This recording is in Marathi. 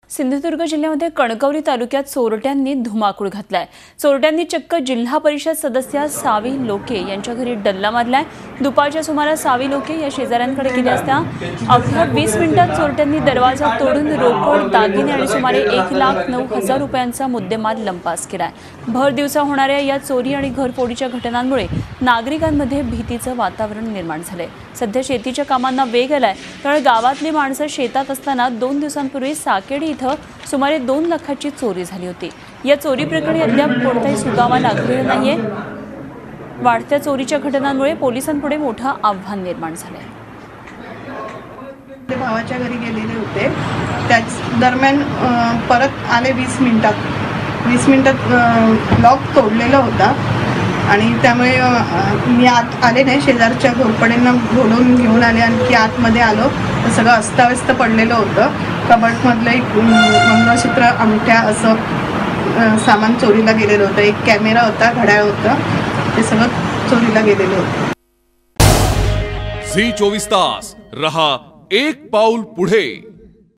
सिंधुदुर्ग जिल्ह्यामध्ये कणकवली तालुक्यात चोरट्यांनी धुमाकूळ घातलाय। चोरट्यांनी चक्क जिल्हा परिषद सदस्य सावी लोके यांच्या घरी डल्ला मारलाय। दुपारच्या सुमारास सावी लोके या शेजाऱ्यांकडे गेल्या असता अवघ्या 20 मिनिटात चोरट्यांनी दरवाजा तोडून रोकड, दागिने आणि सुमारे 1,09,000 रुपयांचा मुद्देमाल लंपास केलाय। भर दिवसा होणाऱ्या या चोरी आणि घरफोडीच्या घटनांमुळे नागरिकांमध्ये भीतीचं वातावरण निर्माण झालंय। सध्या शेतीच्या कामांना वेग आलाय, त्यामुळे गावातली माणसं शेतात असताना 2 दिवसांपूर्वी साकेडी इथं सुमारे 2 लाखाची चोरी झाली होती। या चोरी प्रकरणी अद्याप कोणताही सुगावा लागलेला नाहीये। वाढत्या चोरीच्या घटनांमुळे पोलिसांपुढे मोठं आव्हान निर्माण झालंय। भावाच्या घरी गेलेले होते, त्याच दरम्यान परत आले 20 मिनिटात लॉक तोडलेला होता आणि त्यामुळे मी आत आले नाही, शेजारच्या घोरपड्यांना बोलवून घेऊन आले। आणखी आतमध्ये आलो तर सगळं अस्ताव्यस्त पडलेलं होतं। कबर्डमधलं एक मंगळसूत्र, अंगठ्या असं सामान चोरीला गेलेलं होतं। एक कॅमेरा होता, घड्याळ होतं, ते सगळं चोरीला गेलेलं होतं। झी 24 तास रहा एक पाऊल पुढे।